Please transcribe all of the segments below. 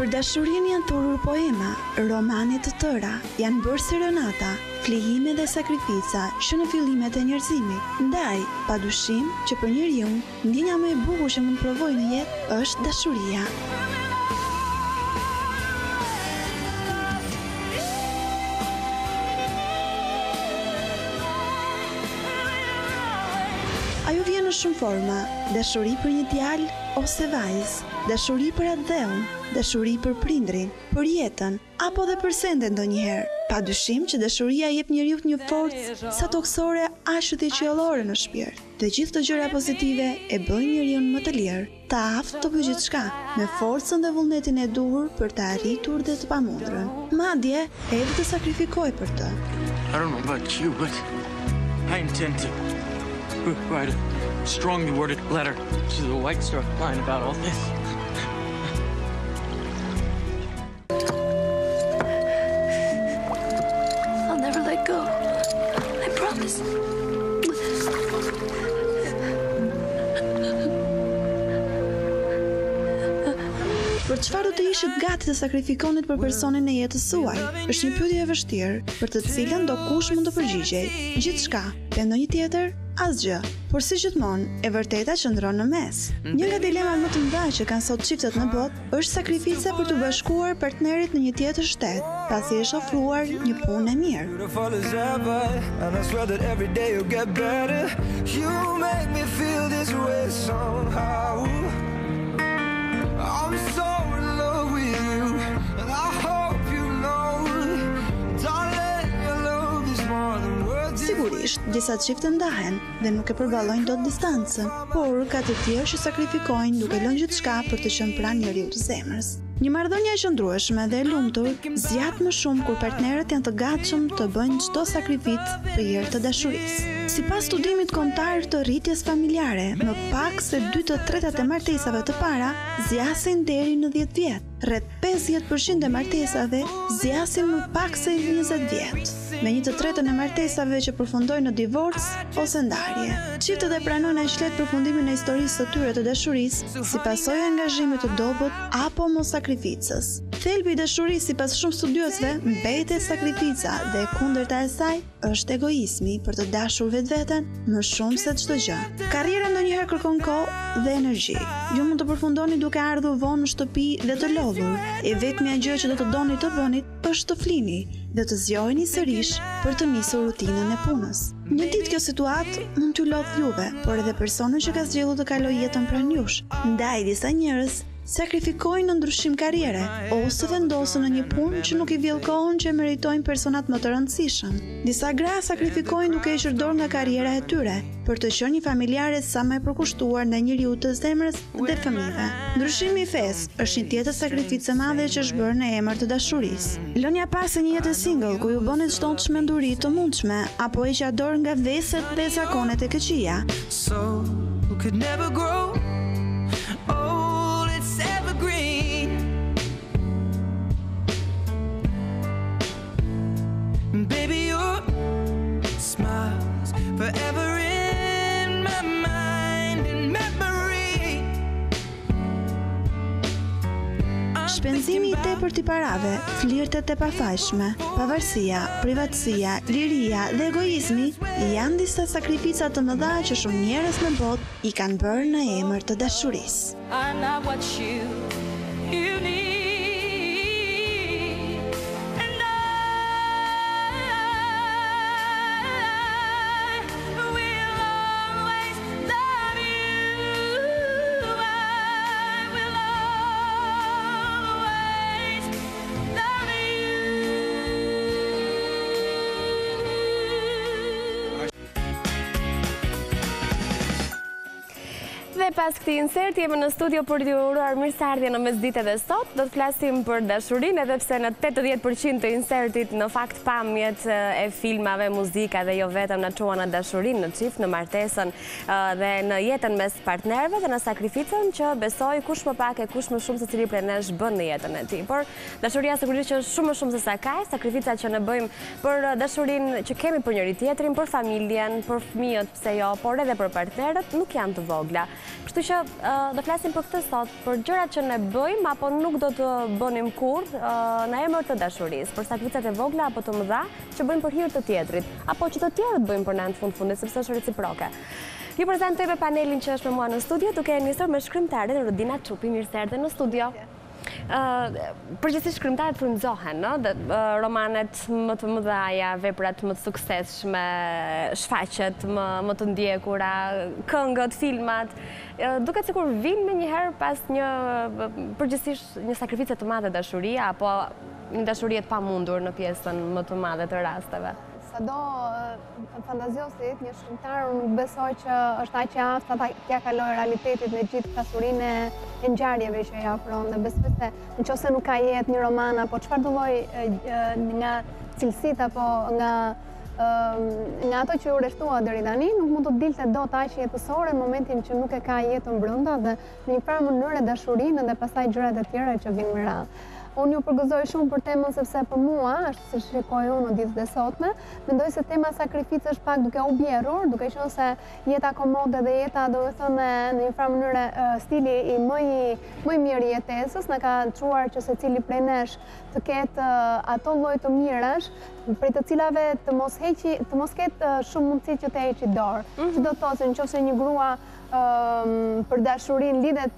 Për dashurinë janë thurur poema, romane të tëra, janë bërë serenata, flijime dhe sakrifica që në fillimet e njerëzimit. Ndaj, padyshim që për njeriu, ndjenja më e bukur që mund provojë në jetë është dashuria. Ajo vjen në shumë forma, dashuri për një djalë ose vajzë, dashuri për atë dheun, dashuri për prindrin, për jetën, apo dhe për sende ndonjëherë. Padyshim që dashuria jep njeriut një forcë sa toksore ashtu dhe qiellore në shpirt. Dhe gjithë të gjëra pozitive e bëjnë njeriun më të lirë, të aftë të bëjë gjithçka, me forcën dhe vullnetin e duhur për të arritur dhe të pamundurën. Madje edhe të sakrifikojë për të. I don't know about you, but I intend to write a strongly worded letter to the White Star Line about all this. I'll never let go. I promise. Për çfarë do të ishit gati të sakrifikonit për personin e jetës suaj? Është një pyetje e vështirë, për të cilën do kush mund të përgjigjej. Gjithçka, e ndonjë tjetër, asgjë. Por si gjithmonë, e vërteta qëndron në mes. Një nga dilemat më të mëdha që kanë sot çiftet në botë është sakrifica për të bashkuar partnerit në një tjetër shtet, pasi është ofruar një punë e mirë. Sigurisht, disa çifte ndahen dhe nuk e përballojnë dot distancën, por ka të tjerë që sakrifikojnë duke lënë gjithçka për të qenë pranë njeriu të zemrës. Një marrëdhënie e qëndrueshme dhe e lumtur zgjat më shumë kur partnerët janë të gatshëm të bëjnë çdo sakrificë për hir të dashurisë. Sipas studimit kombëtar të rritjes familjare, më pak se 2/3 e martesave të para zgjasin deri në 10 vjet. Rreth 50% e martesave zgjasin më pak se 20 vjet, me 1/3 e martesave që përfundojnë në divorc ose ndarje. Çiftet e pranojnë aq lehtë përfundimin e historisë së tyre të dashurisë si pasojë e angazhimit të dobët apo mos sakrificës. Thelbi i dashurisë sipas shumë studiosëve mbetet sakrifica dhe kundërta e saj është egoizmi për të dashur vetveten më shumë se çdo gjë. Karriera ndonjëherë kërkon kohë dhe energji. Ju mund të përfundoni duke ardhur vonë në shtëpi dhe të lodhur. E vetmja gjë që do të doni të bëni është të flini dhe të zgjoheni sërish për të nisur rutinën e punës. Një ditë kjo situatë mund t'ju lodh juve, por edhe personin që ka zgjedhur të kalojë jetën pranë jush. Ndaj disa njerëz sakrifikojnë në ndryshim karriere ose vendosen në një punë që nuk i vjell kohën që meritojnë personat më të rëndësishëm. Disa gra sakrifikojnë duke hequr dorë nga karriera e tyre për të qenë një familjare sa më e përkushtuar ndaj njeriu të zemrës dhe fëmijëve. Ndryshimi i fesë është një tjetër sakrificë e madhe që është bërë në emër të dashurisë. Lënia pas e një jete single ku ju bënit çdo çmenduri të mundshme apo heqja dorë nga veset dhe zakonet e këqija. So could never grow. Baby, your smile's forever in my mind and memory. Shpenzimi i tepërt i parave, flirtet e pafajshme, pavarësia, privatësia, liria dhe egoizmi janë disa sakrifica të mëdha që shumë njerëz në botë i kanë bërë në emër të dashurisë. I'm not what you need. Dhe pas këtij inserti jemi në studio për t'ju uruar mirëseardhje në mesdite dhe sot. Do të flasim për dashurinë, edhe pse në 80% të insertit në fakt pamjet e filmave, muzika dhe jo vetëm na çuan në dashurinë, në çift, në martesën dhe në jetën mes partnerëve dhe në sakrificën që besoj kush më pak e kush më shumë secili prej nesh bën në jetën e tij. Por dashuria sigurisht që është shumë më shumë se sa kaq, sakrifica që ne bëjmë për dashurinë që kemi për njëri tjetrin, për familjen, për fëmijët, pse jo, por edhe për partnerët nuk janë të vogla. Kështu që do flasim për këtë sot, për gjërat që ne bëjmë apo nuk do të bënim kurrë në emër të dashurisë, për sakrificat e vogla apo të mëdha që bëjmë për hir të tjetrit, apo që të tjerët bëjmë për ne në fundit, sepse është reciproke. Ju prezantoj me panelin që është me mua në studio, duke nisur me shkrimtaren Rudina Çupi. Mirë se erdhe në studio. Përgjithsisht shkrimtarët frymëzohen, romanet më të mëdhaja, veprat më të suksesshme, shfaqjet më të ndjekura, këngët, filmat, duket sikur vinë me njëherë pas përgjithsisht një sakrifice të madhe dashuria apo një dashuri e pamundur në pjesën më të madhe të rasteve. Sado fantaziosit, një shkrimtar nuk besoj që është aq i aftë ata t'ia kalojë realitetit me gjithë pasurinë e ngjarjeve që i ofron. Dhe besoj se nëse nuk ka jetë një roman apo çfarë do lloj nga cilësitë apo nga ato që u rreshtua deri tani, nuk mund të dilte dot aq jetësore në momentin që nuk e ka jetën brenda dhe në një farë mënyrë dashurinë dhe pastaj gjërat e tjera që vinë me radhë. Unë ju përgëzoj shumë për temën sepse për mua, është si shikoj unë në ditët e sotme, mendoj se tema sakrificë është pak duke u bjerrur, duke qenë se jeta komode dhe jeta, domethënë në një farë mënyrë stili i më i mirë i jetesës, na ka çuar që secili prej nesh të ketë ato lloj të mirash, prej të cilave të mos ketë shumë mundësi që të heqë dorë. Që do të thotë se nëse një grua për dashurinë lidhet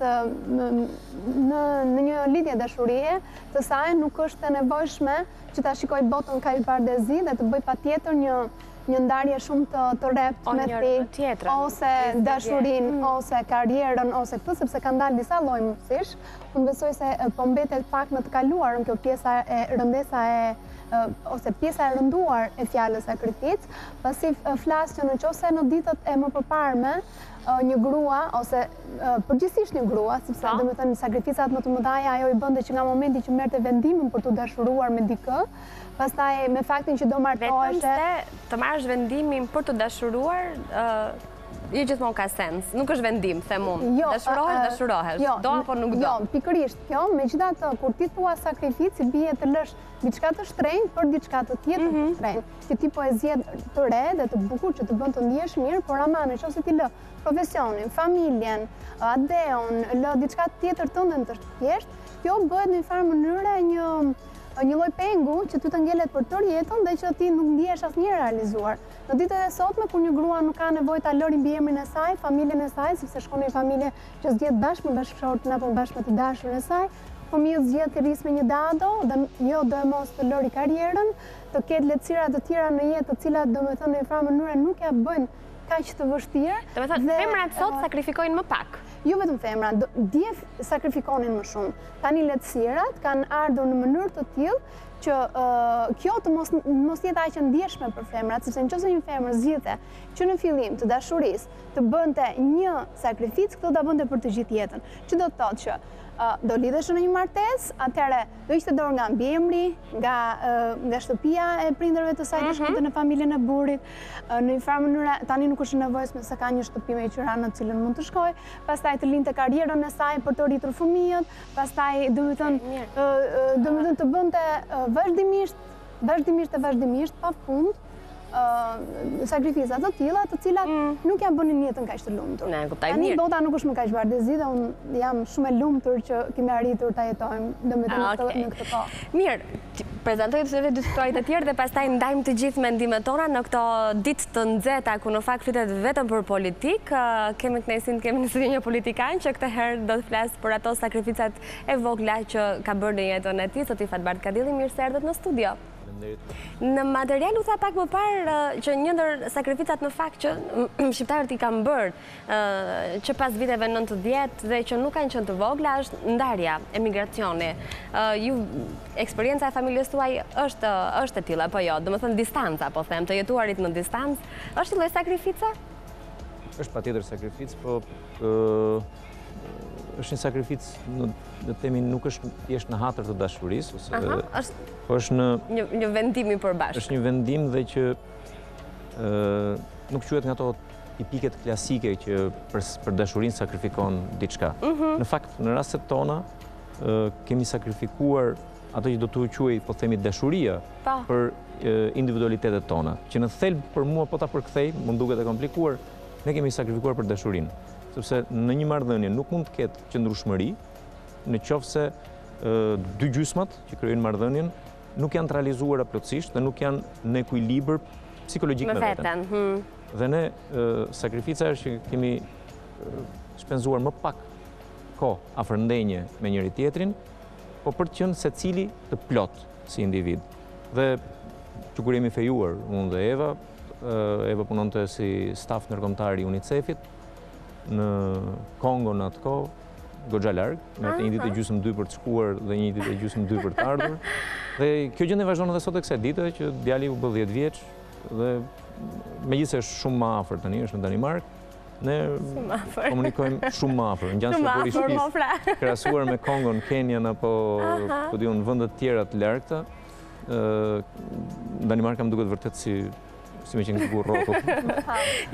në një lidhje dashurie të saj, nuk është e nevojshme që ta shikoj botën kaq bardezi dhe të bëj patjetër një ndarje shumë të rreptë me thik, ose dashurinë, ose karrierën, ose këtë, sepse ka ndalë disa lloj mundësish. Unë besoj se po mbetet pak në të kaluarën kjo pjesa e rëndesa ose pjesa e rënduar e fjalës sakrificë, pasi flas që nëse në ditët e mëparme një grua, ose përgjithsisht një grua, sepse domethënë sakrificat më të mëdha ajo i bënte që nga momenti që merrte vendimin për të dashuruar me dikë, pastaj me faktin që do martoheshe. Vetëm se të marrësh vendimin për të dashuruar, jo gjithmonë ka sens. Nuk është vendim, them unë. Dashurohesh. Do apo nuk do. Jo, pikërisht kjo, megjithatë, kur ti thua sakrificë, bie të lësh diçka të shtrenjtë për diçka të tjetër të shtrenjtë. Që ti po e zgjedh të re dhe të bukur që të bën të ndihesh mirë, por ama nëse ti lë profesionin, familjen, adeon, lë diçka tjetër tënde të thjeshtë, kjo bëhet në një farë mënyre një lloj pengu që ty të ngjelet për tërë jetën dhe që ti nuk ndihesh asnjëherë realizuar. Në ditët e sotme kur një grua nuk ka nevojë ta lëri mbiemrin e saj, familjen e saj, sepse shkon në një familje që zgjedh bashkë me bashkëshortin apo bashkë me të dashurin e saj, fëmijët zgjedh të rrisë me një dado dhe jo do e mos të lëri karrierën, të ketë lehtësira të tjera në jetë, të cilat domethënë në një farë mënyrë nuk ja bëjnë kaq të vështirë. Domethënë femrat sot sakrifikojnë më pak. Jo vetëm femra, dje sakrifikonin më shumë. Tani lehtësirat kanë ardhur në mënyrë të tillë që kjo të mos jetë aq e ndjeshme për femrat, sepse nëse një femër zgjidhte që në fillim të dashurisë të bënte një sakrificë, këtë do bënte për të gjithë jetën. Që do të thotë që do lidhesh në një martesë, atëherë do ishte dorë nga mbiemri, nga shtëpia e prindërve të saj që shkonte në familjen e burrit, në një farë mënyrë tani nuk është nevojshme se ka një shtëpi me qira në cilën mund të shkojë, pastaj të lindte karrierën e saj për të rritur fëmijët, pastaj domethënë të bënte vazhdimisht pafund sakrifica të tilla, të cilat nuk ja bënin jetën kaq të lumtur. Ne kuptoj mirë. Tani bota nuk është më kaq bardezi dhe unë jam shumë e lumtur që kemi arritur ta jetojmë domethënë në këtë kohë. Mirë, prezantoj të dy historitë të tjerë dhe pastaj ndajmë të gjithë mendimet tona në këto ditë të nxehta ku në fakt flitet vetëm për politikë. Kemi kënaqësinë të kemi në studio një politikan që këtë herë do të flas për ato sakrificat e vogla që ka bërë në jetën e tij, zoti Fatbart Kadilli. Mirë se erdhët në studio. Në material u tha pak më parë që një ndër sakrificat në fakt që shqiptarët i kanë bërë që pas viteve 90 dhe që nuk kanë qenë të vogla është ndarja, emigracioni. Eksperienca e familjes tuaj është e tilla apo jo? Domethënë distanca, po them, të jetuarit në distancë, është një lloj sakrifice? Është patjetër sakrificë, po është një sakrificë në temin nuk është thjesht në hatër të dashurisë, po është një vendim i përbashkët. Është një vendim dhe që nuk quhet nga ato tipiket klasike që për dashurinë sakrifikon diçka. Në fakt, në rastet tona kemi sakrifikuar ato që do të quaj, po themi, dashuria për individualitetet tona, që në thelb për mua po ta përkthej, më duket e komplikuar, ne kemi sakrifikuar për dashurinë. sepse në një marrëdhënie nuk mund të ketë qëndrueshmëri në qoftë se dy gjysmat që krijojnë marrëdhënien nuk janë të realizuara plotësisht dhe nuk janë në ekuilibër psikologjik me veten. Dhe ne sakrifica është që kemi shpenzuar më pak kohë afër ndenje me njëri tjetrin, po për të qenë secili të plot si individ. Dhe që kur jemi fejuar, unë dhe Eva punonte si staf ndërkombëtar i UNICEF-it në Kongo në atë kohë, goxha larg, me një ditë e gjysmë 2 për të shkuar dhe një ditë e gjysmë 2 për të ardhur. Dhe kjo gjendje vazhdon edhe sot e kësaj dite që djali u bë 10 vjeç dhe megjithëse është shumë më afër tani, është në Danimark, ne komunikojmë shumë më afër, ngjan shurburi shtëpisë. Krahasuar me Kongon, Kenjan apo diun vende të tjera të largëta, Danimarka më duket vërtet si me qenë ku rrotull.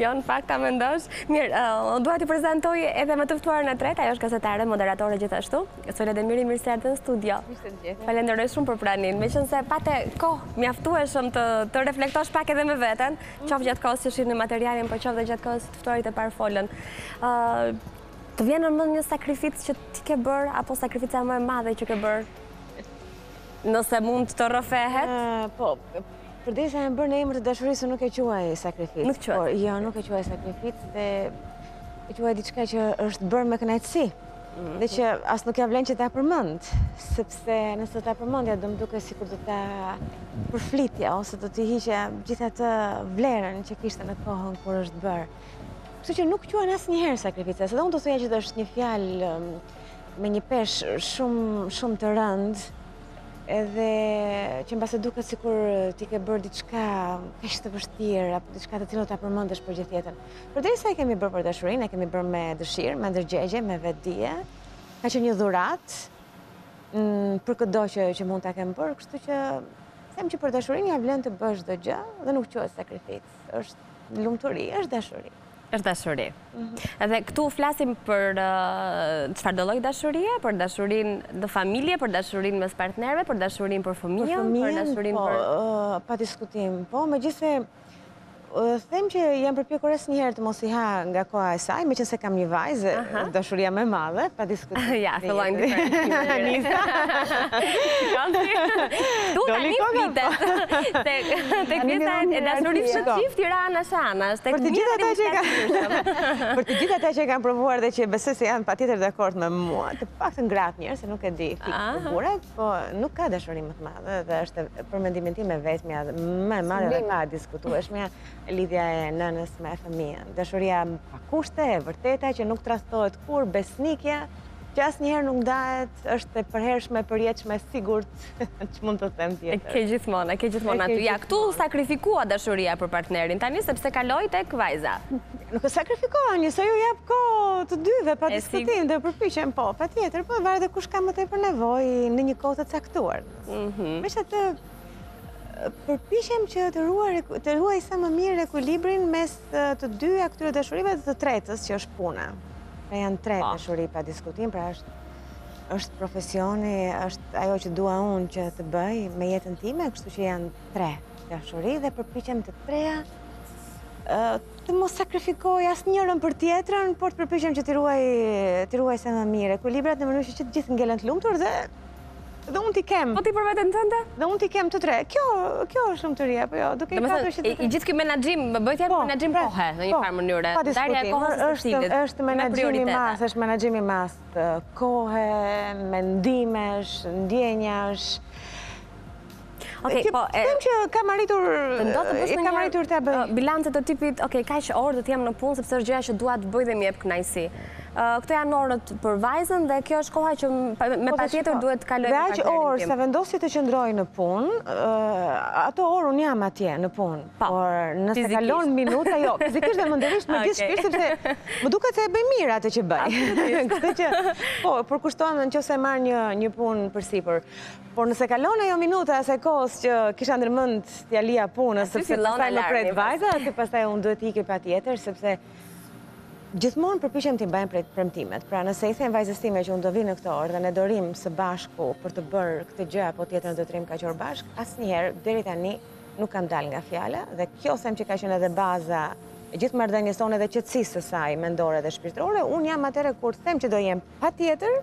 Jo, në fakt ta mendosh. Mirë, dua t'i prezantoj edhe më të ftuarën e tretë, ajo është gazetare, moderatore gjithashtu. Sjelle dhe mirë se erdhe në studio. Falenderoj shumë për praninë. Meqense pate kohë mjaftueshëm të reflektosh pak edhe me veten, qoftë gjatë kohës që shihin në materialin, por qoftë gjatë kohës të ftuarit e parë folën. Të vjen në mend një sakrificë që ti ke bërë apo sakrifica më e madhe që ke bërë? Nëse mund të rrëfehet? Po, përdesë e më bërë në emër të dashurisë nuk e quaj sakrificë. Nuk quaj? Jo, nuk e quaj sakrificë dhe e quaj diçka që është bërë me kënaqësi. Dhe që as nuk ja vlen që ta përmend, sepse nëse ta përmendja do më duke sikur do ta përflitja ose do t'i hiqja gjithë atë vlerën që kishte në kohën kur është bërë. Kështu që nuk quajnë asnjëherë sakrificë, se unë do thoya që është një fjalë me një peshë shumë të rëndë, edhe që mbase duket sikur ti ke bërë diçka kaq të vështirë apo diçka të cilën ta përmendesh për gjithë jetën. Përderisa e kemi bërë për dashurinë, e kemi bërë me dëshirë, me ndërgjegje, me vetdije. Ka qenë një dhuratë për çdo që mund ta kem bërë, kështu që them që për dashurinë ja vlen të bësh çdo gjë dhe nuk quhet sakrificë. Është lumturi, është dashuri. Është dashuri. Edhe këtu flasim për çfarë do lloj dashurie, për dashurinë në familje, për dashurinë mes partnerëve, për dashurinë për fëmijën, për dashurinë për pa diskutim. Po, megjithëse them që jam përpjekur asnjëherë të mos i ha nga koha e saj, meqense kam një vajzë, dashuria më e madhe, pa diskutim. Ja, fillojnë diferencime. Tu tani flitet. Tek pjesa e dashurisë së çift Tirana-Shana, Për të gjithë ata që kanë provuar dhe që besoj se janë patjetër dakord me mua, të paktën gratë njerëz, se nuk e di fikë burrat, po nuk ka dashuri më të madhe dhe është për mendimin tim e vetmja më e madhe dhe pa diskutueshmja lidhja e nënës me fëmijën. Dashuria pa kushte, e vërteta që nuk tradhtohet kur, besnikja, që asnjëherë nuk ndahet, është e përhershme, përjetshme, sigurt, ç'mund të them tjetër. E ke gjithmonë aty. Ja, këtu sakrifikua dashuria për partnerin tani sepse kaloi tek vajza. Nuk e sakrifikoha, njëse ju jap kohë të dyve pa diskutim dhe përpiqem, po, patjetër, po varet dhe kush ka më tepër nevojë në një kohë të caktuar. Megjithatë, përpiqem që të ruaj sa më mirë ekuilibrin mes të dyja këtyre dashurive dhe të tretës që është puna. Pra janë tre dashuri pa diskutim, pra është profesioni, është ajo që dua unë që të bëj me jetën time, kështu që janë tre dashuri dhe përpiqem të treja të mos sakrifikoj asnjërin për tjetrën, por të përpiqem që të ruaj sa më mirë ekuilibrat në mënyrë që të gjithë ngelen të lumtur dhe unë t'i kem. Po ti për veten tënde? Dhe unë t'i kem të tre. Kjo është lumturia, apo jo? Duke i pasur që i gjithë ky menaxhim, bëhet fjalë menaxhim kohe në një farë mënyre. Darja e kohës së shtilit. Është menaxhimi i mas, është menaxhimi i mas kohe, mendimesh, ndjenjash. Okej, po them që kam arritur ta bëj bilance të tipit, okej, kaq orë do të jam në punë sepse është gjëja që dua të bëj dhe më jep kënaqësi. Këto janë orët për vajzën dhe kjo është koha që me patjetër duhet të kaloj me partnerin tim. Dhe aq orë sa vendosi të qëndroj në punë, ato orë unë jam atje në punë. Por nëse kalon minuta, jo, fizikisht dhe menderisht me gjithë shpirt sepse më duket se e bëj mirë atë që bëj. Kështu që po, përkushtohem nëse marr një punë përsipër. Por nëse kalon ajo minuta asaj kohës që kisha ndërmend t'ia lija punës sepse pastaj më pret vajza, aty pastaj unë duhet të ikë patjetër sepse gjithmonë përpiqem t'i mbaj premtimet. Pra nëse i them vajzës time që unë do vi në këtë orë dhe ne do rim së bashku për të bërë këtë gjë apo tjetrën do të rim kaq orë bashkë, asnjëherë deri tani nuk kam dalë nga fjala dhe kjo them që ka qenë edhe baza gjithë marrëdhënies tonë dhe qetësisë së saj mendore dhe shpirtërore, unë jam atëherë kur them që do jem patjetër.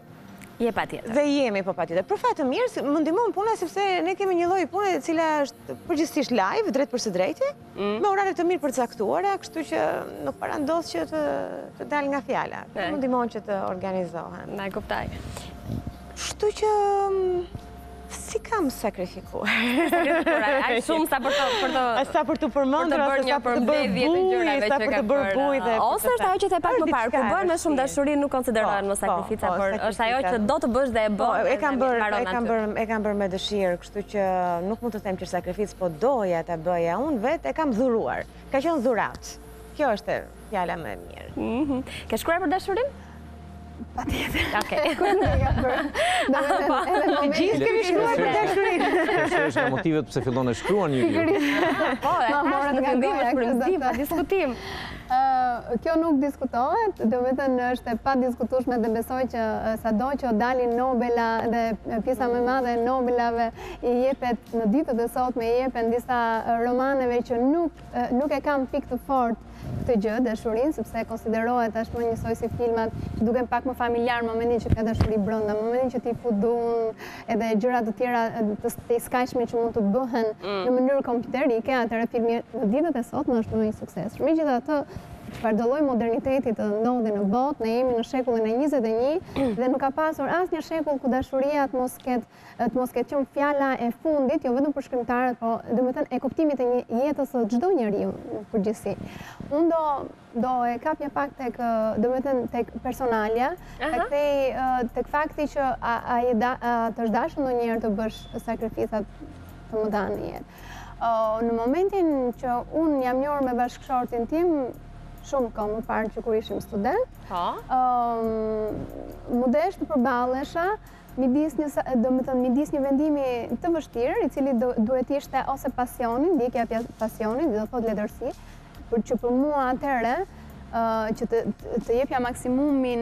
Je patjetër. Dhe jemi po patjetër. Për fat të mirë, më ndihmon puna sepse ne kemi një lloj pune e cila është përgjithsisht live, drejt për së drejti, me orare të mirë përcaktuara, kështu që nuk parandodh që të dal nga fjala. Më ndihmon që të organizohen. Na e kuptoj. Kështu që si kam sakrifikuar. Ai shumë sa për të përmendur, sa për të bërë gjërave sa për të bërë bujë. Ose është ajo që the pak më parë, kur bëhen me shumë dashuri nuk konsiderohen më sakrifica, por është ajo që do të bësh dhe e bën. E kam bërë me dëshirë, kështu që nuk mund të them që sakrificë, po doja ta bëja unë vetë, e kam dhuruar. Ka qenë dhurat. Kjo është fjala më e mirë. Ke shkruar për dashurinë? Patjetër. Okej. Gjithë kemi shkruar për dashurinë. Kjo është nga motivet pse fillon e shkruan një libër. Po, morët nga goja, shpërndim, pa diskutim. Kjo nuk diskutohet, do të thënë është e padiskutueshme dhe besoj që sado që dalin Nobela dhe pjesa më e madhe e Nobelave i jepet në ditët e sotme, i jepen disa romaneve që nuk e kanë pikë të fortë këtë gjë, dashurinë, sepse konsiderohet tashmë njësoj si filmat që duken pak më familjar në momentin që ka dashuri brenda, në momentin që ti fut duan edhe gjëra të tjera të skajshme që mund të bëhen në mënyrë kompjuterike, atëherë filmi në ditët e sotme është një sukses. Megjithatë, çfarëdo lloj moderniteti të ndodhi në botë, ne jemi në shekullin e 21 dhe nuk ka pasur asnjë shekull ku dashuria të mos ketë qenë fjala e fundit, jo vetëm për shkrimtarët, po domethënë e kuptimit të jetës së çdo njeriu në përgjithësi. Unë do e kapja pak tek personalja, tek fakti që të është dashur ndonjëherë të bësh sakrificat të mëdha në jetë. Në momentin që unë jam njohur me bashkëshortin tim, shumë kohë më parë që kur ishim student, mundesh të përballesha midis një vendimi të vështirë, i cili duhet ishte ose pasioni, ndjekja e pasionit, do thotë letërsi, që për mua atëherë që të jepja maksimumin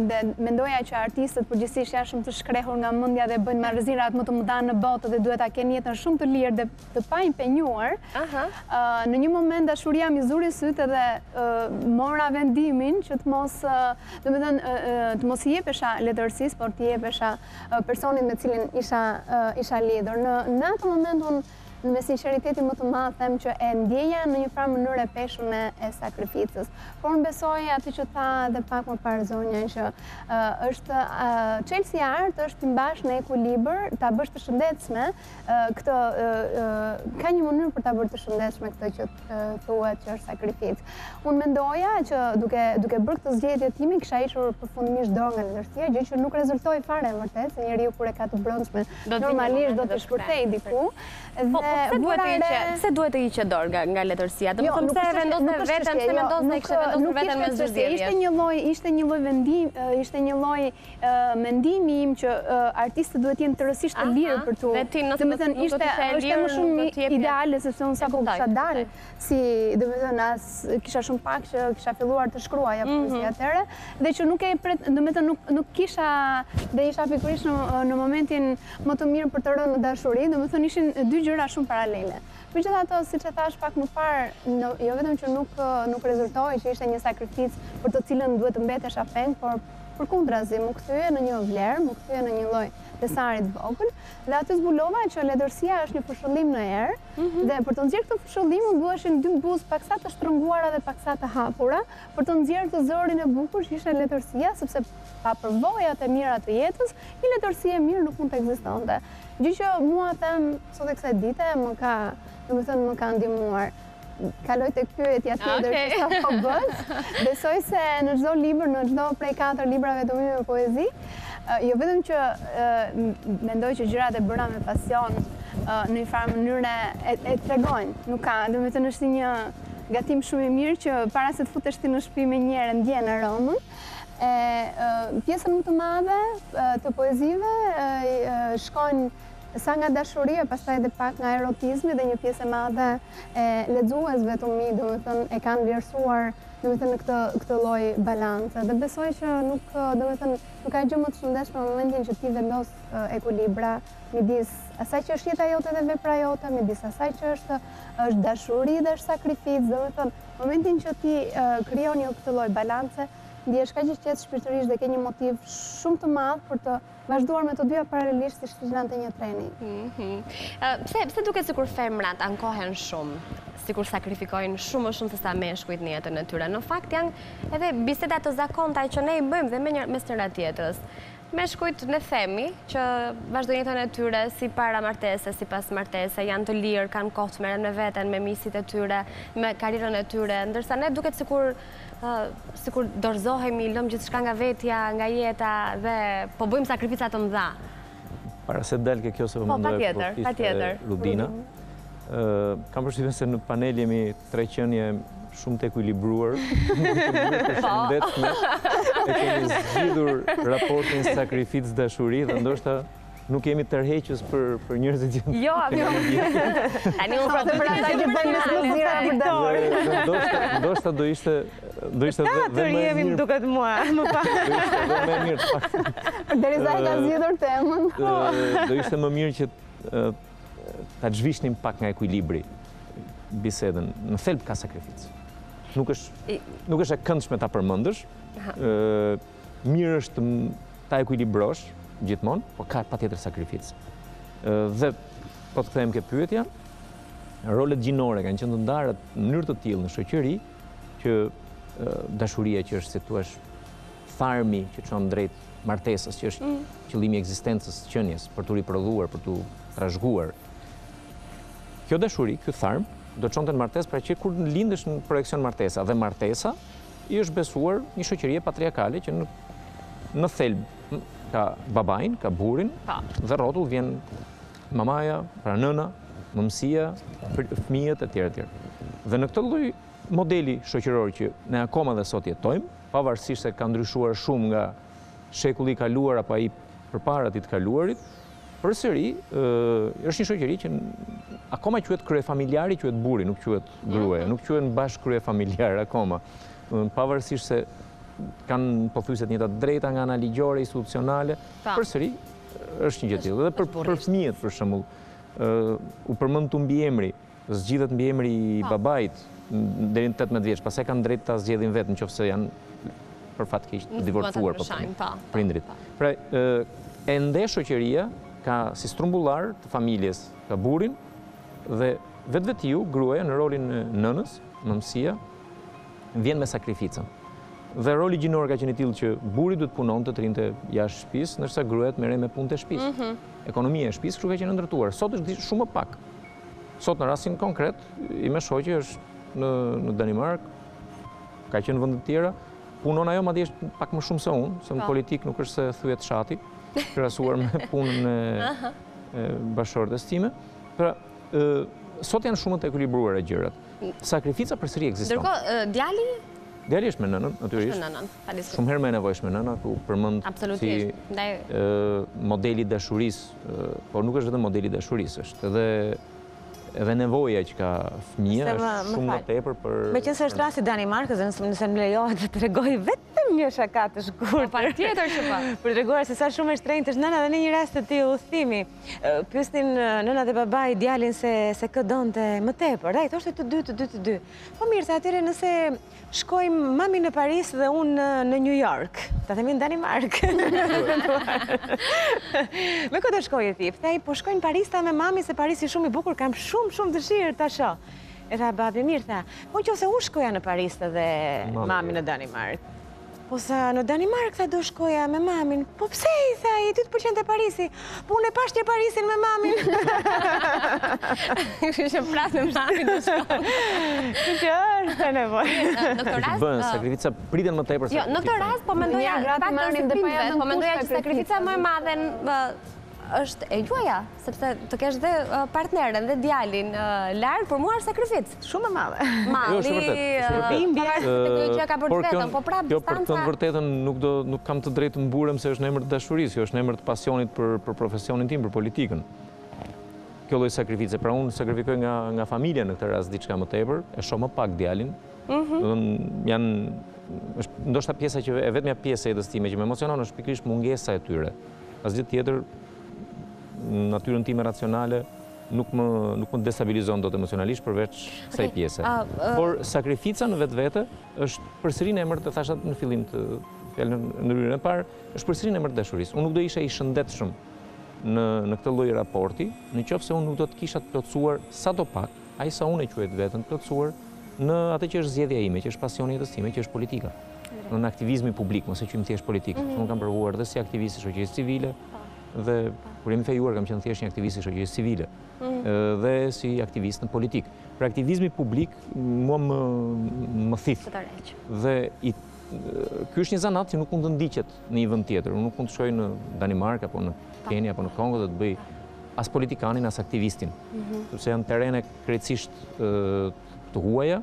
dhe mendoja që artistët përgjithsisht janë shumë të shkrehur nga mendja dhe bëjnë marrëzirat më të mëdha në botë dhe duhet ta kenë jetën shumë të lirë dhe të pa impenjuar. Në një moment dashuria më zuri sytë dhe mora vendimin që të mos i jepesha letërsisë, por të jepesha personit me cilin isha lidhur. Në atë moment unë me sinqeritetin më të madh them që e ndjeja në një farë mënyrë e peshun e sakrificës. Por unë besoj atë që tha edhe pak më parë zonja që është çelësi i artë është të mbash në ekuilibër, ta bësh të shëndetshme këtë ka një mënyrë për ta bërë të shëndetshme këtë që thuhet që është sakrificë. Unë mendoja që duke bërë këtë zgjedhje time kisha ishur përfundimisht dorë nga letërsia, gjë që nuk rezultoi fare vërtet, se njeriu kur e ka të brendshme normalisht do të shpërthej diku. Pse duhet të hiqet dorë nga letërsia? Do të thonë se vendos në veten, se vendos ne kishte vendosur veten me zgjedhje. Ishte një lloj vendim, ishte një lloj mendimi im që artistët duhet të jenë tërësisht të lirë për tu. Domethënë ishte më shumë ideale sepse unë sapo kisha dalë si domethënë as kisha shumë pak që kisha filluar të shkruaja poezi atëherë dhe që nuk kisha dhe isha pikërisht në momentin më të mirë për të rënë në dashuri, domethënë ishin dy gjëra shumë paralele. Megjithatë, siç e thash pak më parë, jo vetëm që nuk rezultoi që ishte një sakrificë për të cilën duhet të mbetesha peng, por përkundrazi më kthye në një vlerë, më kthye në një lloj besarit vogël, dhe aty zbulova që letërsia është një fshëllim në erë, dhe për të nxjerrë këtë fshëllim u duheshin dy buzë paksa të shtrënguara dhe paksa të hapura, për të nxjerrë të zërin e bukur që ishte letërsia, sepse pa përvojat e mira të jetës, një letërsi e mirë nuk mund të ekzistonte. Gjë që mua them sot e kësaj dite më ka ndihmuar. Kaloj tek pyetja tjetër që sapo bës. Besoj se në çdo libër, në çdo prej 4 librave të mi me poezi, jo vetëm që mendoj që gjërat e bëra me pasion në një farë mënyrë e tregojnë, nuk ka, domethënë është një gatim shumë i mirë që para se të futesh ti në shtëpi me njëherë ndjen aromën. Pjesën më të madhe të poezive shkojnë sa nga dashuria, pastaj edhe pak nga erotizmi dhe një pjesë e madhe e lexuesve të mi, domethënë e kanë vlerësuar në këtë lloj balance. Dhe besoj që nuk ka gjë më të shëndetshme në momentin që ti vendos ekuilibra midis asaj që është jeta jote dhe vepra jote, midis asaj që është dashuri dhe është sakrificë. Domethënë, momentin që ti krijon një këtë lloj balance, ndihesh kaq i qetë shpirtërisht dhe ke një motiv shumë të madh për të vazhduar me të dyja paralelisht si shtylante një treni. Pse duket sikur femrat ankohen shumë, sikur sakrifikojnë shumë më shumë se sa meshkujt në jetën e tyre. Në fakt janë edhe biseda të zakonta që ne i bëjmë dhe mes njëra tjetrës. Meshkujt ne themi që vazhdojnë jetën e tyre si para martese, si pas martese, janë të lirë, kanë kohë të merren me veten, me misit e tyre, me karrierën e tyre, ndërsa ne duket sikur dorëzohemi, lëm gjithçka nga vetja, nga jeta dhe po bëjmë sakrifica të mëdha. Para se del ke kjo se po patjetër. Rudina. Kam përshtypjen se në panel jemi tre qenie shumë të ekuilibruar, përshëndetshme, e kemi zgjidhur raportin sakrificë dashuri dhe ndoshta nuk jemi tërheqës për njerëzit që... Jo, tani unë për ata që bëjnë mesdite për dashuri. Ndoshta do ishte dhe më jemi duket mua, më pak. Do ishte dhe më mirë. Derisa e ka zgjidhur temën. Do ishte më mirë që ta zhvishnim pak nga ekuilibri bisedën. Në thelb ka sakrificë. Nuk është e këndshme ta përmendësh. Mirë është ta ekuilibrosh gjithmonë, po ka patjetër sakrificë. Dhe po të kthejmë ke pyetja, rolet gjinore kanë qenë të ndara në mënyrë të tillë në shoqëri që dashuria që është, si thua, tharmi që çon drejt martesës, që është qëllimi i ekzistencës së qenies, për tu riprodhuar, për tu trashëguar. Kjo dashuri, ky tharm, do të çonte në martesë pra që kur lindesh në projekcion martesa, dhe martesa i është besuar një shoqërie patriarkale që në thelb ka babain, ka burrin, dhe rrotull vjen mamaja, pra nëna, mëmësia, fëmijët e tjerë. Dhe në këtë lloj modeli shoqëror që ne akoma dhe sot jetojmë, pavarësisht se ka ndryshuar shumë nga shekulli i kaluar apo ai përpara të kaluarit, përsëri është një shoqëri që akoma quhet kryefamiljari, quhet burri, nuk quhet gruaja, nuk quhen bashkë kryefamiljar akoma. Pavarësisht se kanë pothuajse të njëjta drejta nga ana ligjore, institucionale, përsëri është një gjë tillë. Dhe për fëmijët, për shembull, u përmend tu mbiemri, zgjidhet mbiemri i babait deri në 18 vjeç, pastaj kanë drejt ta zgjedhin vetë nëse janë për fat keq të divorcuar prindrit. Pra, ende shoqëria ka si strumbullar të familjes, ka burrin dhe vetvetiu gruaja në rolin e nënës, mëmësia, vjen me sakrificën. Dhe roli gjinor ka qenë i tillë që burri duhet punonte, të rinte jashtë shtëpisë, ndërsa gruaja merrej me punët e shtëpisë. Ekonomia e shtëpisë kështu ka qenë ndërtuar. Sot është shumë më pak. Sot në rastin konkret, i me shoqi është në Danimark, ka qenë në vende të tjera, punon ajo madje pak më shumë se unë, se në politik nuk është se thyet shati, krahasuar me punën e bashkëshortes time. Pra, sot janë shumë të ekuilibruara gjërat. Sakrifica përsëri ekziston. Ndërkohë, djali është me nënën, natyrisht. Shumë herë më e nevojshme nëna, ku përmend si modeli dashurisë, por nuk është vetëm modeli dashurisë, është edhe nevoja që ka fëmia është shumë më tepër për... Meqense është rasti Danimarkës, nëse më lejohet të tregoj vetëm një shaka të shkurtër. Patjetër që po. Për treguar se sa shumë e shtrenjtë është nëna dhe në një rast të tillë udhëtimi. Pyesnin nëna dhe babai djalin se kë donte më tepër. Ai thoshte të dy. Po mirë, se atëherë nëse shkojmë mami në Paris dhe unë në New York. Ta themi në Danimark. Me këtë shkojë ti? Ai po shkojnë Paris ta me mami se Parisi shumë i bukur, kam shumë dëshirë ta shoh. E tha babi, mirë tha, po nëse unë shkoja në Paris dhe mami në Danimark. Po sa në Danimark tha do shkoja me mamin. Po pse i tha, i ty të pëlqente Parisi? Po unë e pashtje Parisin me mamin. Kështë pras me mamin të shkoj. Që është e nevojë. Në këtë rast... Bën, sakrifica priten më tepër. Jo, në këtë rast, po mendoja që sakrifica më e madhe është e juaja, sepse të kesh dhe partneren dhe djalin larg, për mua është sakrificë. Shumë e madhe. Malli, bimbja, teknologjia ka bërë vetëm, po prapë distanca. Për të thënë vërtetën nuk kam të drejtë të mburem se është në emër të dashurisë, jo është në emër të pasionit për profesionin tim, për politikën. kjo lloj sakrifice. Pra unë sakrifikoj nga familja në këtë rast diçka më tepër, e shoh më pak djalin. Është ndoshta pjesa që e vetmja pjesë e jetës time që më emocionon është pikërisht mungesa e tyre. Asgjë tjetër në natyrën time racionale nuk më destabilizon dot emocionalisht përveç kësaj pjese. Por sakrifica në vetvete është përsërinë emër të thashë në fillim të fjalën në rrugën e parë, është përsërinë emër të dashurisë. Unë nuk do isha i shëndetshëm në këtë lloj raporti, nëse unë nuk do të kisha të plotësuar sadopak, ai sa unë e quaj vetën të plotësuar në atë që është zgjedhja ime, që është pasioni i jetës time, që është politika. Në aktivizmi publik, mos e quajmë thjesht politikë. Unë kam provuar dhe si aktivist i shoqërisë civile dhe kur jemi fejuar kam qenë thjesht një aktivist i shoqërisë civile dhe si aktivist në politikë. Për aktivizmi publik mua më thith. Dhe ky është një zanat që nuk mund të ndiqet në një vend tjetër. Unë nuk mund të shkoj në Danimark apo në Kenya apo në Kongo dhe të bëj as politikanin as aktivistin. Sepse janë terene krejtësisht të huaja,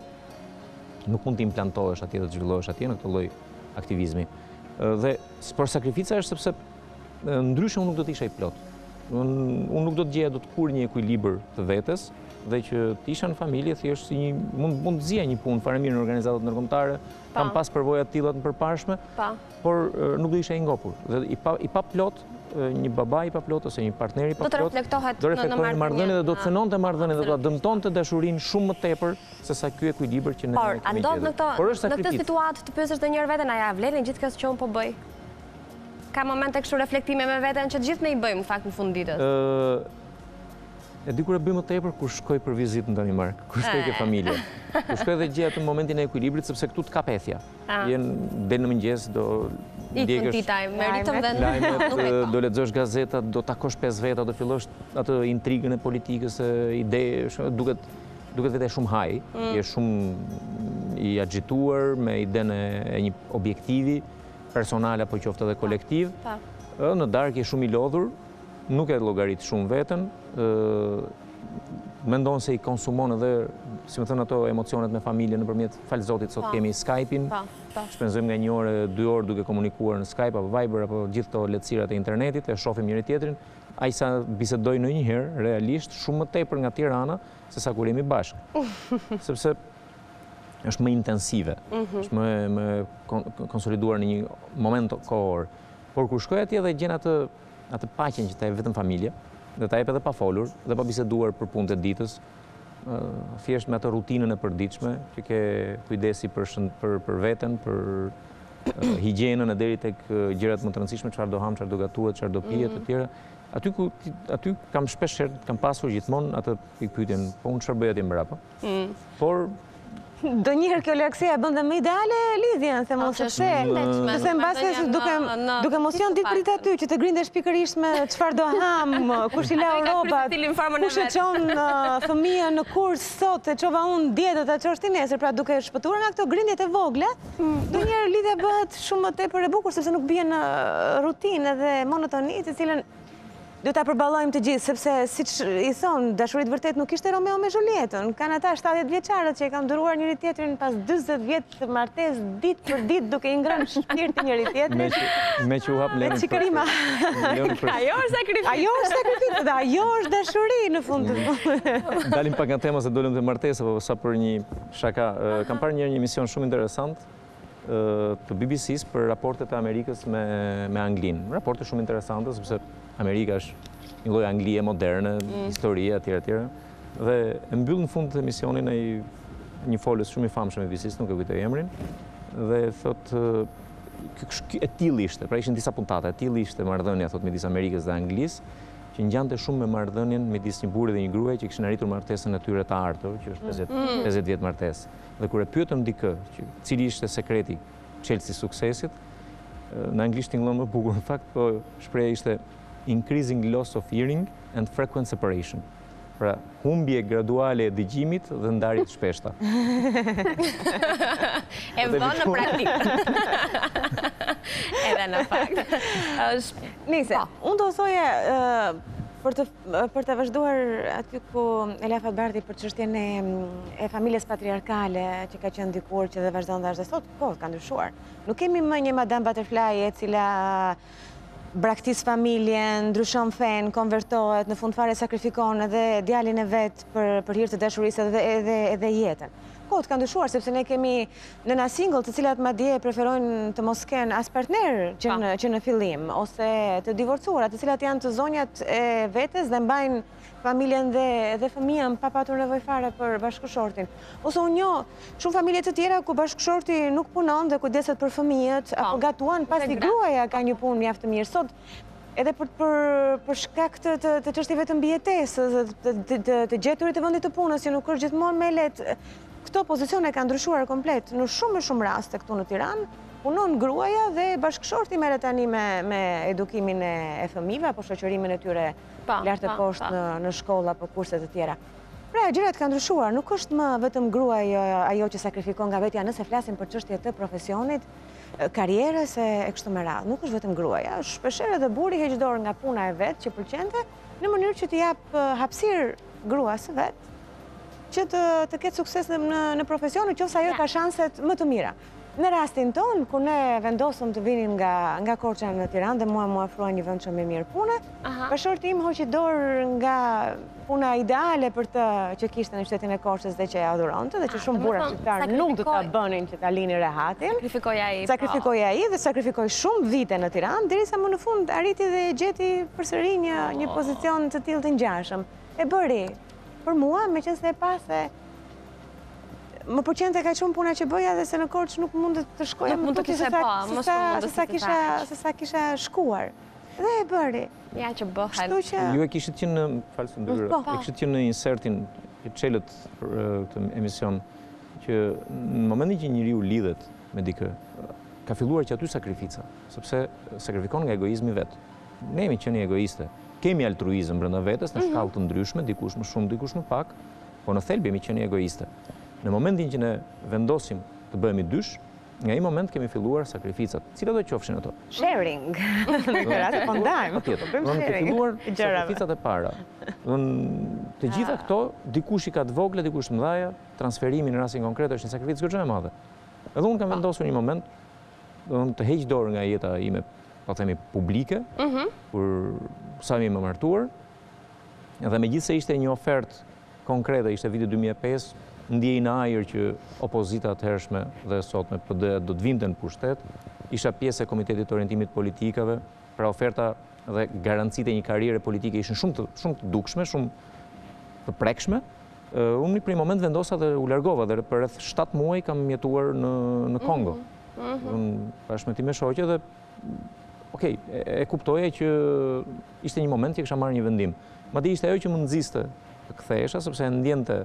nuk mund të implantohesh atje dhe të zhvillohesh atje në këtë lloj aktivizmi. Dhe por sakrifica është sepse ndryshe unë nuk do të isha i plot. Unë nuk do të gjeja dot kur një ekuilibër të vetes dhe që të isha në familje thjesht si mund të zija një punë fare mirë në organizatat ndërkombëtare, kam pas përvoja të tilla të përparshme, por nuk do isha i ngopur. Dhe i pa plot, një baba i pa plot ose një partner i pa plot, do reflektojë në marrëdhënie dhe do të cënonte marrëdhënien dhe do ta dëmtonte dashurinë shumë më tepër se sa ky ekuilibër që ne kemi gjetur. Por në këtë situatë të pyesësh të njëherë veten, a ja vlen gjithë kjo që unë po bëj? Ka momente kështu reflektime me veten që gjithë ne i bëjmë në fakt në fund ditës. E di kur e bëj më tepër kur shkoj për vizitë në Danimark, kur shkoj ke familje. Kur shkoj dhe gjej atë momentin e ekuilibrit sepse këtu të kapethja. Del në mëngjes do ndjekësh lajmet, do lexosh gazetat, do takosh 5 veta, do fillosh atë intrigën e politikës, ide, duket vetë shumë haj, je shumë i agjituar me idenë e një objektivi personale apo qoftë edhe kolektiv. Në darkë je shumë i lodhur, nuk e llogarit shumë veten, mendon se i konsumon edhe, si më thënë, ato emocionet me familjen nëpërmjet fal Zotit sot kemi Skype-in. Shpenzojmë nga 1 orë, 2 orë duke komunikuar në Skype apo Viber apo gjithë to lehtësirat e internetit, e shohim njëri tjetrin. Ai sa bisedoj ndonjëherë realisht shumë më tepër nga Tirana se sa kur jemi bashkë. Sepse është më intensive, është më konsoliduar në një moment kohor. Por kur shkoj atje dhe gjen atë paqen që ta jep vetëm familja, dhe ta jep edhe pa folur dhe pa biseduar për punët e ditës, thjesht me atë rutinën e përditshme, që ke kujdesi për veten, për higjienën e deri tek gjërat më të rëndësishme, çfarë do ham, çfarë do gatuhet, çfarë do pihet e tjera. Aty kam shpesh kam pasur gjithmonë atë pikpyetjen, po unë çfarë bëj atje mbrapa? Por Donjëherë kjo larkësia e bën dhe më ideale lidhjen, them unë sepse mbase duke emocion ditë për ditë aty që të grindesh pikërisht me çfarë do ham, kush i la rrobat, kush e çon fëmijën në kurs sot, e çova unë dje do ta çosh ti nesër, pra duke shpëtuar nga këto grindjet e vogla, donjëherë lidhja bëhet shumë më tepër e bukur sepse nuk bie në rutinë dhe monotoni, të cilën do ta përballojmë të gjithë, sepse siç i thon, dashurit vërtet nuk ishte Romeo me Julietën. Kanë ata 70 vjeçarët që e kanë duruar njëri tjetrin pas 40 vjet të martesë ditë për ditë duke i ngrënë shpirtin njëri tjetrit. Me që u hap Lenin. Ajo është sakrificë, dhe ajo është dashuri në fund të fundit. Dalim pak nga tema se dolëm te martesa, po sa për një shaka. Kam parë një emision shumë interesant të BBC-s për raportet e Amerikës me Anglinë. Raporte shumë interesante sepse Amerika është një lloj Anglie moderne, historia etj etj. Dhe e mbyll në fund të emisionin një folës shumë i famshëm e BBC-s, nuk e kujtoj emrin, dhe thotë e tillë ishte, pra ishin disa puntate, e tillë ishte marrëdhënia thotë midis Amerikës dhe Anglisë, që ngjante shumë me marrëdhënien midis një burri dhe një gruaje që kishin arritur martesën e tyre të artër, që është 50 vjet martesë. Dhe kur e pyetëm dikë, cili ishte sekreti çelësi suksesit, në anglisht tingëllon më bukur në fakt, po shpreha ishte increasing loss of hearing and frequent separation. Pra, humbje graduale e dëgjimit dhe ndarje të shpeshta. E vënë në praktikë. Edhe në fakt. Nise, unë do thoje për të vazhduar aty ku Elafat Bardhi për çështjen e familjes patriarkale që ka qenë dikur që dhe vazhdon dhe sot, po, ka ndryshuar. Nuk kemi më një Madame Butterfly e cila braktis familjen, ndryshon fen, konvertohet, në fund fare sakrifikon edhe djalin e vet për hir të dashurisë edhe jetën. Kohët kanë ndryshuar sepse ne kemi nëna single të cilat madje preferojnë të mos kenë as partner që në fillim ose të divorcuara, të cilat janë të zonjat e vetes dhe mbajnë familjen dhe fëmijën pa patur nevojë fare për bashkëshortin. Ose unë njoh shumë familje të tjera ku bashkëshorti nuk punon dhe kujdeset për fëmijët apo gatuan pasi gruaja ka një punë mjaft të mirë. Sot edhe për shkak të çështjeve të mbijetesës, të gjeturit të vendit të punës, që nuk është gjithmonë me lehtë, këto pozicione kanë ndryshuar komplet. Në shumë raste këtu në Tiranë punon gruaja dhe bashkëshorti merret tani me edukimin e fëmijëve apo shoqërimin e tyre lart e poshtë në shkolla apo kurse të tjera. Pra, gjërat kanë ndryshuar, nuk është më vetëm gruaja ajo që sakrifikon nga vetja nëse flasim për çështje të profesionit, karrierës e kështu me radhë. Nuk është vetëm gruaja, shpeshherë edhe burri heq dorë nga puna e vet që pëlqente në mënyrë që t'i jap hapësirë gruas së vet që të ketë sukses në profesion, nëse ajo ka shanset më të mira. Në rastin ton, ku ne vendosëm të vinim nga Korça në Tiranë dhe mua më ofruan një vend shumë i mirë pune, bashkëshorti im hoqi dorë nga puna ideale për të që kishte në qytetin e Korçës dhe që e adhuronte dhe që shumë burra shqiptar nuk do ta bënin që ta linin rehatin. Sakrifikoi ai dhe sakrifikoi shumë vite në Tiranë derisa më në fund arriti dhe gjeti përsëri një pozicion të tillë të ngjashëm. E bëri për mua, meqense e pa se më pëlqente kaq shumë puna që bëja dhe se në Korçë nuk mundet të shkoja më tutje se sa kisha shkuar. Dhe e bëri. Ja që bëhen. Ju e kishit qenë e kishit qenë në insertin e çelët për këtë emision që në momentin që njeriu lidhet me dikë, ka filluar që aty sakrifica, sepse sakrifikon nga egoizmi vet. Ne jemi qenë egoiste. Kemi altruizëm brenda vetes në shkallë të ndryshme, dikush më shumë, dikush më pak, po në thelb jemi qenë egoiste. Në momentin që ne vendosim të bëhemi dysh, nga ai moment kemi filluar sakrificat. Cilat do qofshin ato? Sharing. Në rast po ndajmë. Kemi filluar sakrificat e para. Të gjitha këto, dikush i ka të vogla, dikush të mëdha, transferimi në rastin konkret është një sakrificë goxha e madhe. Edhe unë kam vendosur një moment, të heq dorë nga jeta ime, po themi publike, kur sa më martuar, dhe megjithse ishte një ofertë konkrete, ishte viti 2005, ndjej në ajër që opozita atëhershme dhe sot me PD do të vinte në pushtet, isha pjesë e Komitetit të Orientimit Politikave, pra oferta dhe garancitë e një karriere politike ishin shumë të dukshme, shumë të prekshme. Unë në një moment vendosa dhe u largova dhe për rreth 7 muaj kam jetuar në Kongo. Unë bashkë me ti me shoqe dhe okej, e kuptoja që ishte një moment që kisha marrë një vendim. Madje ishte ajo që më nxiste të kthehesha sepse ndjente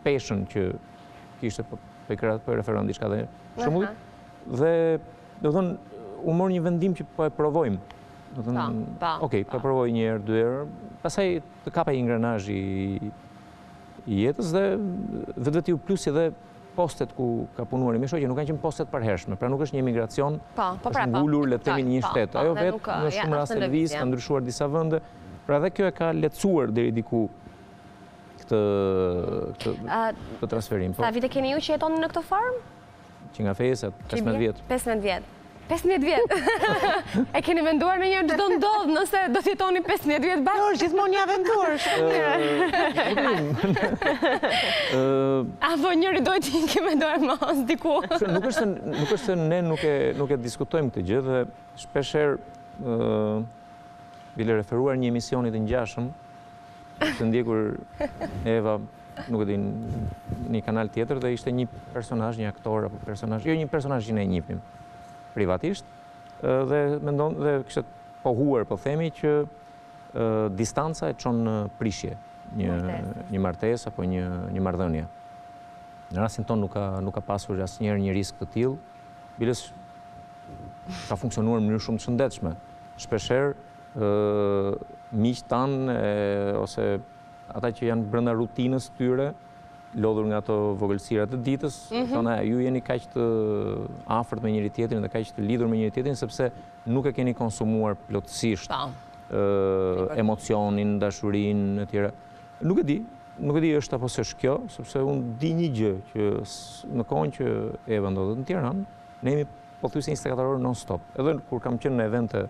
peshën që kishte për referon diçka dhe shembull dhe do të thonë u mor një vendim që po e provojmë. Do të thonë okej, po e provoj një herë, 2 herë, pastaj të kapej ingrenazh i jetës dhe vetë u plusi edhe postet ku ka punuar me shoqë, nuk kanë qenë postet përhershme, pra nuk është një emigracion, është ngulur le të themi në një shtet. Ajo vetë në shumë raste lëviz ka ndryshuar disa vende, pra edhe kjo e ka lehtësuar deri diku këtë transferim. Sa vite keni ju që jetoni në këtë formë? Që nga fejse, 15 vjetë. 15 vjetë. 15 vjetë. E keni menduar në njërë çdo ndodhë nëse do të jetoni 15 vjetë bashkë? Jo, është gjithmonë një aventurë, Apo njëri dojtë që ke menduar mos diku? Nuk është se ne nuk e diskutojmë këtë gjë dhe shpesherë bile referuar një emisionit të ngjashëm të ndjekur Eva, nuk e di, një kanal tjetër dhe ishte një personazh, një aktor apo personazh, jo një personazh që ne e njihnim privatisht dhe mendon dhe kishte pohuar, po themi që distanca e çon në prishje një martesë apo një marrëdhënie. Në rastin ton nuk ka pasur asnjëherë një risk të tillë, biles ka funksionuar në mënyrë shumë të shëndetshme. Shpeshherë miqtë tanë ose ata që janë brenda rutinës tyre, lodhur nga ato vogëlsirat të ditës, thonë ju jeni kaq të afërt me njëri tjetrin dhe kaq të lidhur me njëri tjetrin sepse nuk e keni konsumuar plotësisht emocionin, dashurinë e tjera. Nuk e di është apo s'është kjo, sepse unë di një gjë që në kohën që Eva ndodhet në Tiranë, ne jemi pothuajse 24 orë non stop. Edhe kur kam qenë në evente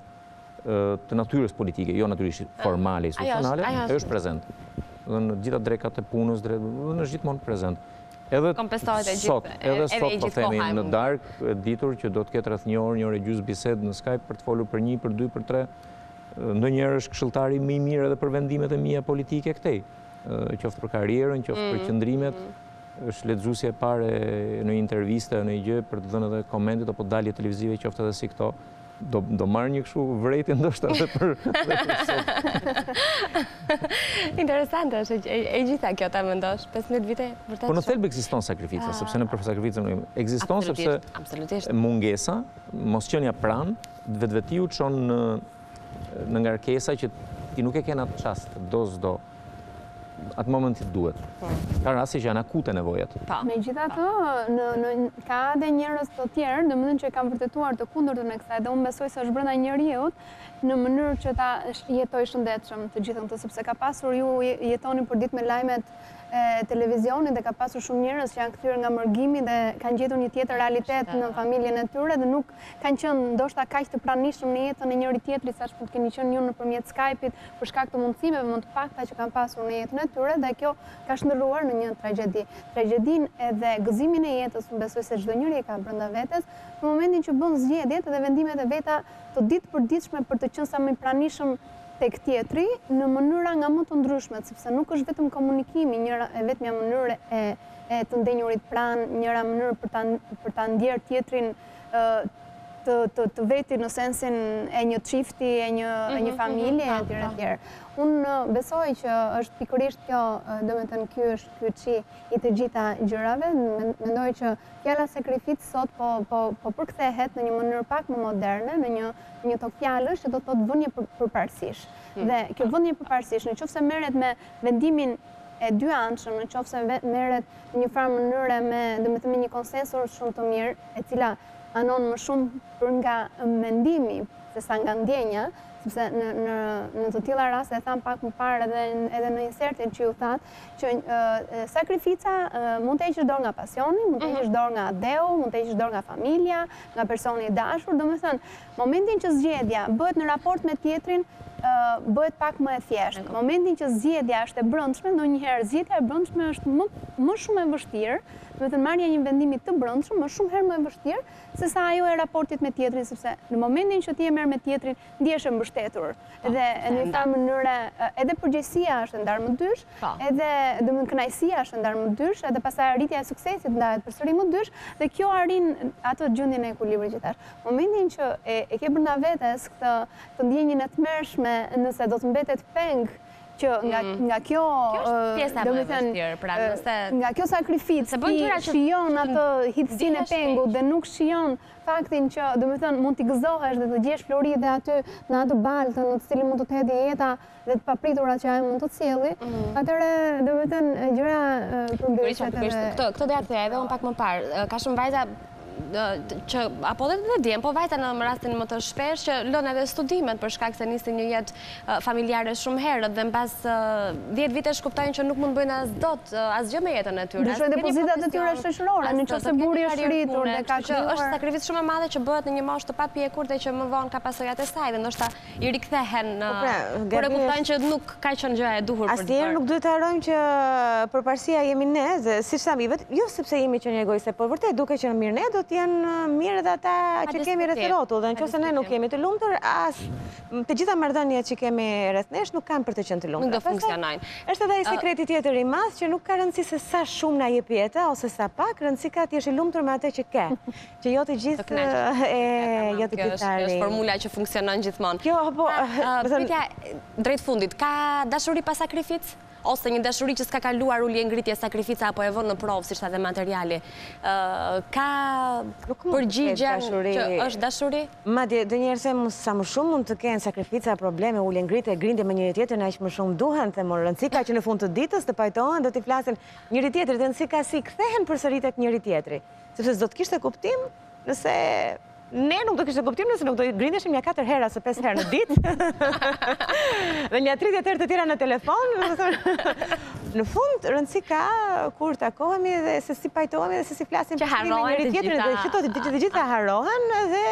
të natyrës politike, jo natyrisht formale, institucionale, është prezent. Dhe në gjitha drekat e punës, në është gjithmonë prezent. Edhe sot, po themi, në darkë, ditur që do të ketë rreth 1 orë e gjysmë bisedë në Skype për të folur për 1, për 2, për 3, ndonjëherë është këshilltari më i mirë edhe për vendimet e mia politike këtej, qoftë për karrierën, qoftë për qëndrimet, është lexuesja e parë në një intervistë, në një gjë për të dhënë edhe komentet apo dalje televizive, qoftë edhe si këto. Do marrë një kështu vrejtje ndoshta edhe për sot. Interesante është e gjitha kjo ta mendosh, 15 vite vërtet. Po në thelb ekziston sakrifica, sepse në për sakrificën ekziston sepse mungesa, mosqenia pranë, vetvetiu çon në ngarkesa që ti nuk e ke në atë çast, do atë momentit duhet. Ka raste që janë akute nevojat. Megjithatë, ka edhe njerëz të tjerë, domethënë që kanë vërtetuar të kundërtën e kësaj, dhe unë besoj se është brenda njeriut në mënyrë që ta jetoj shëndetshëm të gjithë këtë, sepse ka pasur ju jetoni për ditë me lajmet televizionit dhe ka pasur shumë njerëz që janë kthyer nga mërgimi dhe kanë gjetur një tjetër realitet në familjen e tyre dhe nuk kanë qenë ndoshta kaq të pranishëm në jetën e njëri tjetrit sa që keni qenë ju nëpërmjet Skype-it për shkak të mundësimeve më të pakta që kanë pasur në jetën e tyre dhe kjo ka shndërruar në një tragjedi. Tragjedinë edhe gëzimin e jetës, unë besoj se çdo njeri e ka brenda vetes, në momentin që bën zgjedhjet dhe vendimet e veta të ditëpërditshme për të qenë sa më i pranishëm tek tjetri në mënyra nga më të ndryshme, sepse nuk është vetëm komunikimi, vetmja mënyrë e të ndenjurit pranë, njëra mënyrë për ta ndjerë tjetrin të veti në sensin e një çifti, e një familje etj. Unë besoj që është pikërisht kjo, domethënë ky është ky çi i të gjitha gjërave. Mendoj që fjala sakrificë sot po përkthehet në një mënyrë pak më moderne, në një tok fjalësh që do të thotë vënje përparësish. Dhe kjo vënje përparësish, nëse merret me vendimin e dy anshëm, nëse merret në një farë mënyre me një konsensur shumë të mirë, e cila anon më shumë për nga mendimi sesa nga ndjenja, sepse në të tilla raste e tham pak më parë edhe në insertin që ju thatë, që sakrifica mund të heqësh dorë nga pasioni, mund të heqësh dorë nga deu, mund të heqësh dorë nga familja, nga personi i dashur, domethënë, momentin që zgjedhja bëhet në raport me tjetrin, bëhet pak më e thjeshtë. Momentin që zgjedhja është e brendshme, ndonjëherë zgjedhja e brendshme është më shumë e vështirë, domethënë marrja një vendimi të brendshëm më shumë herë më e vështirë sesa ajo e raportit me tjetrin, sepse në momentin që ti e merr me tjetrin, ndihesh e mbështetur. Dhe në një farë mënyrë edhe përgjegjësia është ndarë më dysh, edhe domethënë kënaqësia është ndarë më dysh, edhe pastaj arritja e suksesit ndahet përsëri më dysh, dhe kjo arrin atë gjendjen e ekuilibrit që thash. Momentin që e ke brenda vetes këtë ndjenjën e tmerrshme, nëse do të mbetet peng që nga kjo nga kjo sakrificë ti shijon atë hidhsinë e pengut dhe nuk shijon faktin që domethënë mund t'i gëzohesh dhe të gjesh flori dhe aty në atë baltën në të cilin mund të hedhë jeta dhe të papriturat që ajo mund të cilli, atëherë domethënë gjëra përmbyshet. Këtë do ja kthej edhe unë pak më parë. Ka shumë vajza që apo dhe djem, po vajta në rastin më të shpesh që lën edhe studimet për shkak se nisin një jetë familjare shumë herët dhe mbas 10 vitesh kuptojnë që nuk mund bëjnë asgjë me jetën e tyre. Ndryshojnë depozitat e tyre shoqërore, nëse burri është rritur dhe ka që është sakrificë shumë e madhe që bëhet në një moshë të papjekur dhe që më vonë ka pasojat e saj dhe ndoshta i rikthehen kur e kuptojnë që nuk ka qenë gjëja e duhur për të bërë. Asnjëherë nuk duhet të harrojmë që përparësia jemi ne, siç thamë, jo sepse jemi qenë egoiste, por vërtet duke qenë mirë ne, do të janë mirë edhe ata që kemi rreth rrotull, dhe nëse ne nuk jemi të lumtur, të gjitha marrëdhëniet që kemi rreth nesh nuk kanë për të qenë të lumtura. Nuk do funksionojnë. Është edhe sekreti tjetër i madh që nuk ka rëndësi se sa shumë na jep jeta ose sa pak, rëndësi ka të jesh i lumtur me atë që ke. Që jo të gjithë jo të gjithë. Kjo është formula që funksionon gjithmonë. Kjo po, pyetja drejt fundit, ka dashuri pa sakrificë? Ose një dashuri që s'ka kaluar ulje ngritje sakrifica apo e vënë në provë, si shta dhe materiali. Ka përgjigjen që është dashuri? Madje dhe njerëse sa më shumë mund të kenë sakrifica, probleme, ulje ngritje, grindje me njëri tjetër, në aq më shumë duhen, dhe më rëndësi ka që në fund të ditës të pajtohen dhe të flasin njëri tjetrit, dhe rëndësi ka si kthehen përsëri tek njëri tjetri. Sepse s'do të kishte kuptim nëse Ne nuk do kishte kuptim nëse nuk do grindeshim ja 4 hera ose 5 herë në ditë. Dhe një 30 herë të tjera në telefon. Në fund, rëndësi ka kur takohemi dhe se si pajtohemi dhe se si flasim Që harrohen të gjitha. Dhe të gjitha harrohen dhe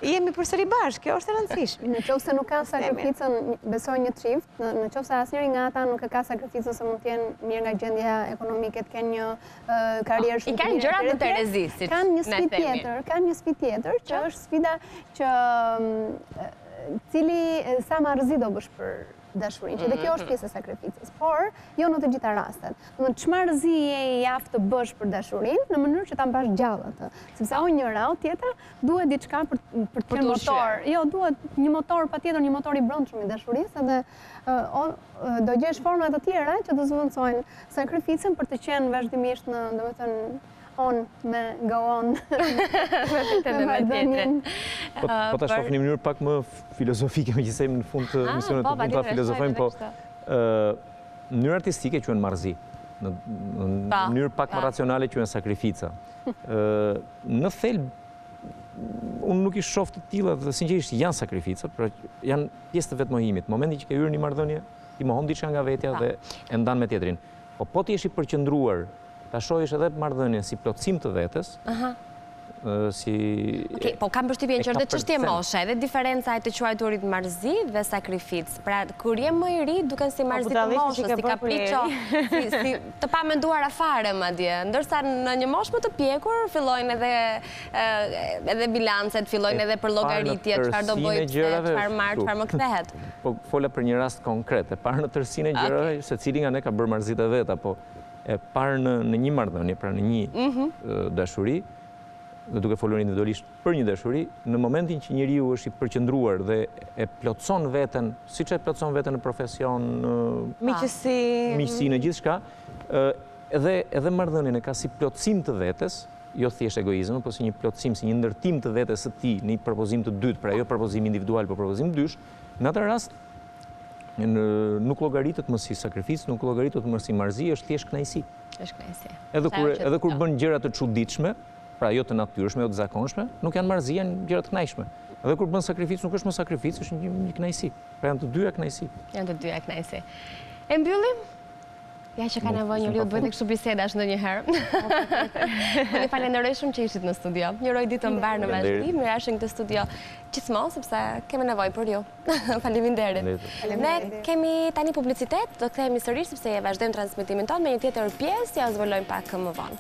jemi përsëri bashkë. Kjo është e rëndësishme. Në qoftë se nuk ka sakrificën, besoj një çift, në qoftë se asnjëri nga ata nuk e ka sakrificën se mund të jenë mirë nga gjendja ekonomike, të kenë një karrierë shumë të mirë. I kanë gjëra më të rrezik, Kanë një sfidë tjetër, që është sfida që cili sa marrëzi do bësh për dashurinë, që dhe kjo është pjesë e sakrificës, por jo në të gjitha rastet. Në çmarrëzi je i aftë të bësh për dashurinë në mënyrë që ta mbash gjallë atë, sepse o njëra o tjetra duhet diçka për të qenë motor. Jo, duhet një motor, patjetër një motor i brendshëm i dashurisë, edhe do gjesh forma të tjera që të zëvendësojnë sakrificën për të qenë vazhdimisht në, domethënë, me go on. Po ta shoh në mënyrë pak më filozofike, megjithëse në fund të misionet të mund ta filozofojmë, po në mënyrë artistike quhen marrëzi. Në mënyrë pak më racionale quhen sakrifica. Në thelb unë nuk i shoh të tilla dhe sinqerisht janë sakrifica, por janë pjesë të vetmohimit. Momentin që ke hyrë në një marrëdhënie, ti mohon diçka nga vetja dhe e ndan me tjetrin. Po ti je i përqendruar ta shohësh edhe marrëdhënien si plotësim të vetes. Okej, po kam përshtypjen që është çështje moshe, edhe diferenca e të quajturit marrëzi dhe sakrificë. Pra, kur je më i ri, duken si marrëzi të moshës, si kapriço, si të pamenduara fare madje. Ndërsa në një moshë më të pjekur fillojnë edhe bilancet, fillojnë edhe për llogaritje, çfarë do bëj, çfarë marr, çfarë më kthehet. Po fola për një rast konkret, e parë në tërësinë e gjërave, secili nga ne ka bërë marrëzitë e vet, apo e parë në një marrëdhënie, pra në një dashuri, dhe duke folur individualisht për një dashuri, në momentin që njeriu është i përqendruar dhe e plotson veten, siç e plotson veten në profesion, miqësi, në gjithçka, edhe marrëdhënien e ka si plotësim të vetes, jo thjesht egoizëm, por si një plotësim, si një ndërtim të vetes së tij në një propozim të dytë, pra jo propozim individual, por propozim dysh. Në atë rast nuk llogaritet më si sakrificë, nuk llogaritet më si marrëzi, është thjesht kënaqësi. Është kënaqësi. Edhe kur bën gjëra të çuditshme, pra jo të natyrshme, jo të zakonshme, nuk janë marrëzi, janë gjëra të kënaqshme. Edhe kur bën sakrificë, nuk është më sakrificë, është një kënaqësi. Pra janë të dyja kënaqësi. Janë të dyja kënaqësi. E mbyllim? Ja që ka nevojë njeriu të bëjë kështu bisedash ndonjëherë. Unë falenderoj shumë që ishit në studio. Një uroj ditë të mbar në vazhdim. Mirashëm këtë studio gjithmonë sepse kemi nevojë për ju. Faleminderit. Ne kemi tani publicitet, do kthehemi sërish sepse e vazhdojmë transmetimin tonë me një tjetër pjesë, ja zvolojmë pak më vonë.